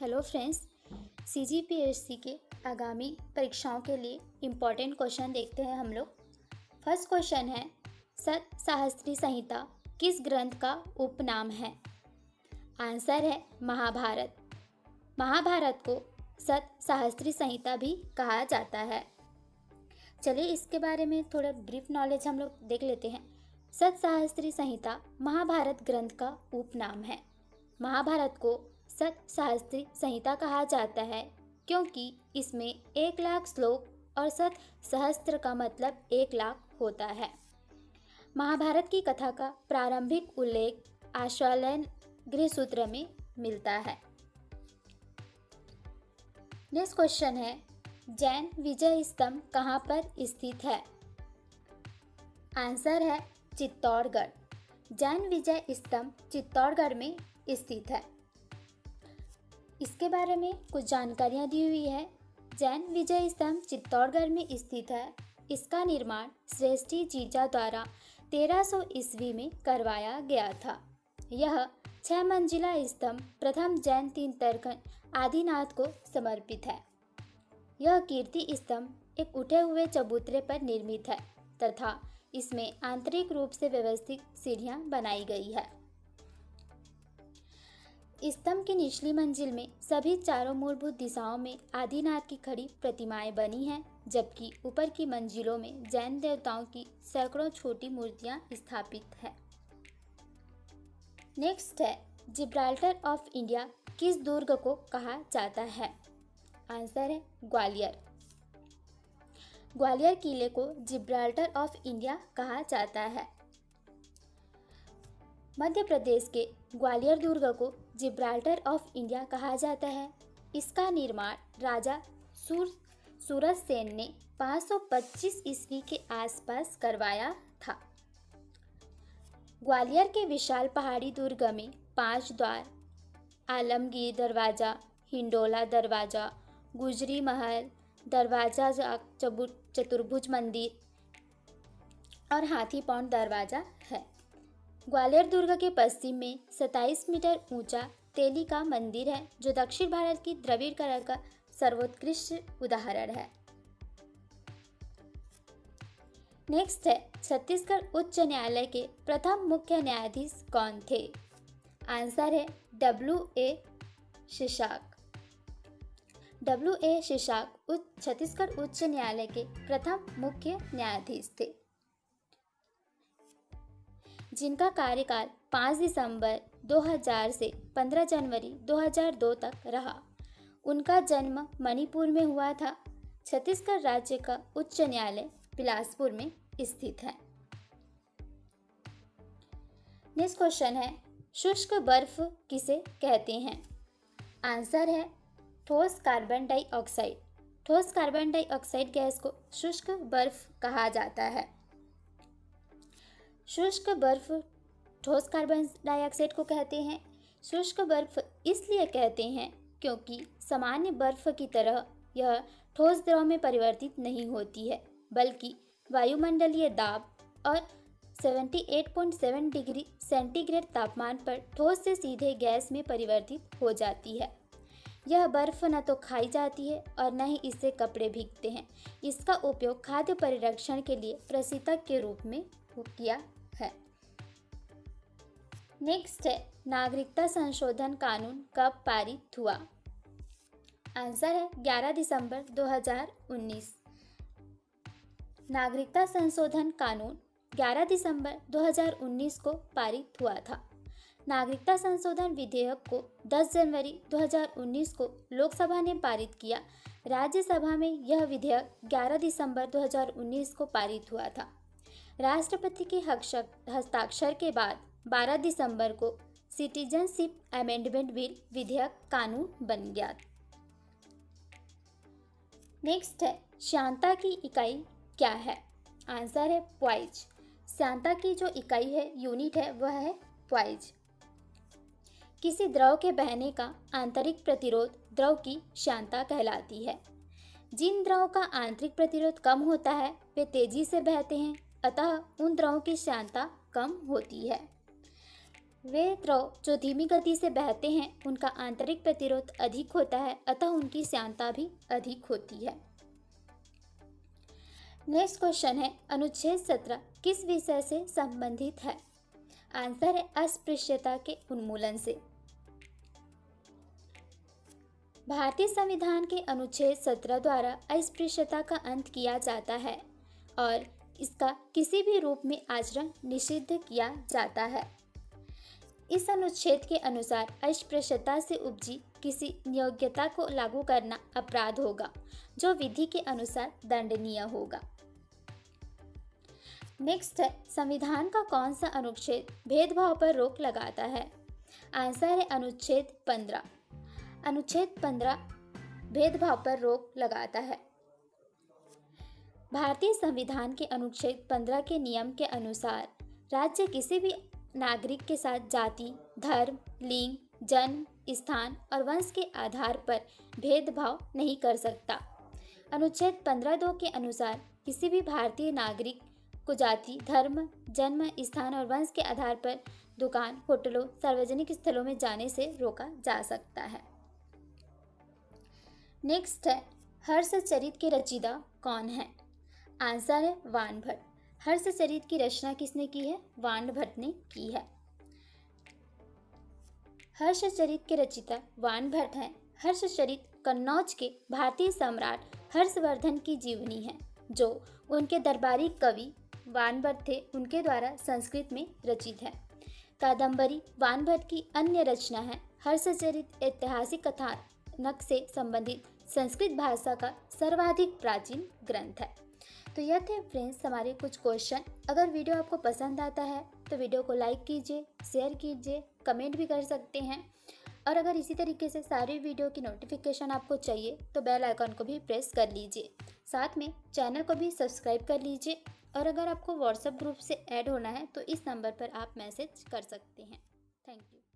Hello friends, CGPSC के आगामी परीक्षाओं के लिए इम्पॉर्टेंट क्वेश्चन देखते हैं हम लोग। फर्स्ट क्वेश्चन है, सतसाहस्री संहिता किस ग्रंथ का उपनाम है? आंसर है महाभारत। महाभारत को सतसाहस्री संहिता भी कहा जाता है। चलिए इसके बारे में थोड़ा ब्रीफ नॉलेज हम लोग देख लेते हैं। सतसाहस्री संहिता महाभारत ग्रंथ का उपनाम है। महाभारत को सतसाहस्री संहिता कहा जाता है क्योंकि इसमें 1,00,000 श्लोक और सत सहस्त्र का मतलब 1,00,000 होता है। महाभारत की कथा का प्रारंभिक उल्लेख आश्वायन गृहसूत्र में मिलता है। नेक्स्ट क्वेश्चन है, जैन विजय स्तंभ कहाँ पर स्थित है? आंसर है चित्तौड़गढ़। जैन विजय स्तंभ चित्तौड़गढ़ में स्थित है। इसके बारे में कुछ जानकारियाँ दी हुई है। जैन विजय स्तंभ चित्तौड़गढ़ में स्थित है। इसका निर्माण श्रेष्ठी जीजा द्वारा 1300 ईस्वी में करवाया गया था। यह 6 मंजिला स्तंभ प्रथम जैन तीर्थंकर आदिनाथ को समर्पित है। यह कीर्ति स्तंभ एक उठे हुए चबूतरे पर निर्मित है तथा इसमें आंतरिक रूप से व्यवस्थित सीढ़ियाँ बनाई गई है। स्तंभ की निचली मंजिल में सभी चारों मूलभूत दिशाओं में आदिनाथ की खड़ी प्रतिमाएं बनी हैं, जबकि ऊपर की मंजिलों में जैन देवताओं की सैकड़ों छोटी मूर्तियां स्थापित हैं। नेक्स्ट है, जिब्राल्टर ऑफ इंडिया किस दुर्ग को कहा जाता है? आंसर है ग्वालियर। ग्वालियर किले को जिब्राल्टर ऑफ इंडिया कहा जाता है। मध्य प्रदेश के ग्वालियर दुर्ग को जिब्राल्टर ऑफ इंडिया कहा जाता है। इसका निर्माण राजा सूरज सेन ने 525 ईस्वी के आसपास करवाया था। ग्वालियर के विशाल पहाड़ी दुर्ग में 5 द्वार, आलमगीर दरवाज़ा, हिंडोला दरवाज़ा, गुजरी महल दरवाज़ा, चतुर्भुज मंदिर और हाथी पौंड दरवाज़ा है। ग्वालियर दुर्ग के पश्चिम में 27 मीटर ऊंचा तेली का मंदिर है, जो दक्षिण भारत की द्रविड़ कला का सर्वोत्कृष्ट उदाहरण है। नेक्स्ट है, छत्तीसगढ़ उच्च न्यायालय के प्रथम मुख्य न्यायाधीश कौन थे? आंसर है W.A. शिशाक। W.A. शिशाक छत्तीसगढ़ उच्च न्यायालय के प्रथम मुख्य न्यायाधीश थे, जिनका कार्यकाल 5 दिसंबर 2000 से 15 जनवरी 2002 तक रहा। उनका जन्म मणिपुर में हुआ था। छत्तीसगढ़ राज्य का उच्च न्यायालय बिलासपुर में स्थित है। नेक्स्ट क्वेश्चन है, शुष्क बर्फ किसे कहते हैं? आंसर है ठोस कार्बन डाइऑक्साइड। ठोस कार्बन डाइऑक्साइड गैस को शुष्क बर्फ कहा जाता है। शुष्क बर्फ ठोस कार्बन डाइऑक्साइड को कहते हैं। शुष्क बर्फ इसलिए कहते हैं क्योंकि सामान्य बर्फ की तरह यह ठोस द्रव में परिवर्तित नहीं होती है, बल्कि वायुमंडलीय दाब और 78.7 डिग्री सेंटीग्रेड तापमान पर ठोस से सीधे गैस में परिवर्तित हो जाती है। यह बर्फ न तो खाई जाती है और न ही इससे कपड़े भीगते हैं। इसका उपयोग खाद्य परिरक्षण के लिए प्रशीतक के रूप में किया है। नेक्स्ट है, नागरिकता संशोधन कानून कब पारित हुआ? आंसर है 11 दिसंबर 2019। नागरिकता संशोधन कानून 11 दिसंबर 2019 को पारित हुआ था। नागरिकता संशोधन विधेयक को 10 जनवरी 2019 को लोकसभा ने पारित किया। राज्यसभा में यह विधेयक 11 दिसंबर 2019 को पारित हुआ था। राष्ट्रपति के हस्ताक्षर के बाद 12 दिसंबर को सिटीजनशिप अमेंडमेंट बिल विधेयक कानून बन गया। नेक्स्ट है, श्यानता की इकाई क्या है? आंसर है प्वाइज। श्यानता की जो इकाई है, यूनिट है, वह है प्वाइज। किसी द्रव के बहने का आंतरिक प्रतिरोध द्रव की श्यानता कहलाती है। जिन द्रव का आंतरिक प्रतिरोध कम होता है वे तेजी से बहते हैं, अतः उन द्रवों की श्यानता कम होती है। वे द्रव जो धीमी गति से बहते हैं उनका आंतरिक प्रतिरोध अधिक होता है, अतः उनकी श्यानता भी अधिक होती है। नेक्स्ट क्वेश्चन है, अनुच्छेद 17 किस विषय से संबंधित है? आंसर है अस्पृश्यता के उन्मूलन से। भारतीय संविधान के अनुच्छेद 17 द्वारा अस्पृश्यता का अंत किया जाता है और इसका किसी भी रूप में आचरण निषिद्ध किया जाता है। इस अनुच्छेद के अनुसार अस्पृश्यता से उपजी किसी नियोक्ता को लागू करना अपराध होगा, जो विधि के अनुसार दंडनीय होगा। नेक्स्ट है, संविधान का कौन सा अनुच्छेद भेदभाव पर रोक लगाता है? आंसर है अनुच्छेद 15। अनुच्छेद 15 भेदभाव पर रोक लगाता है। भारतीय संविधान के अनुच्छेद 15 के नियम के अनुसार राज्य किसी भी नागरिक के साथ जाति, धर्म, लिंग, जन्म स्थान और वंश के आधार पर भेदभाव नहीं कर सकता। अनुच्छेद 15(2) के अनुसार किसी भी भारतीय नागरिक को जाति, धर्म, जन्म स्थान और वंश के आधार पर दुकान, होटलों, सार्वजनिक स्थलों में जाने से रोका जा सकता है। नेक्स्ट है, हर्षचरित के रचयिता कौन है? आंसर है वान भट्ट। हर्षचरित की रचना किसने की है? वान भट्ट ने की है। हर्षचरित के रचयिता वान भट्ट हैं। हर्षचरित कन्नौज के भारतीय सम्राट हर्षवर्धन की जीवनी है, जो उनके दरबारी कवि वान भट्ट थे, उनके द्वारा संस्कृत में रचित है। कादम्बरी वान भट्ट की अन्य रचना है। हर्षचरित ऐतिहासिक कथानक से संबंधित संस्कृत भाषा का सर्वाधिक प्राचीन ग्रंथ है। तो यह थे फ्रेंड्स हमारे कुछ क्वेश्चन। अगर वीडियो आपको पसंद आता है तो वीडियो को लाइक कीजिए, शेयर कीजिए, कमेंट भी कर सकते हैं। और अगर इसी तरीके से सारी वीडियो की नोटिफिकेशन आपको चाहिए तो बेल आइकन को भी प्रेस कर लीजिए। साथ में चैनल को भी सब्सक्राइब कर लीजिए। और अगर आपको व्हाट्सएप ग्रुप से ऐड होना है तो इस नंबर पर आप मैसेज कर सकते हैं। Thank you.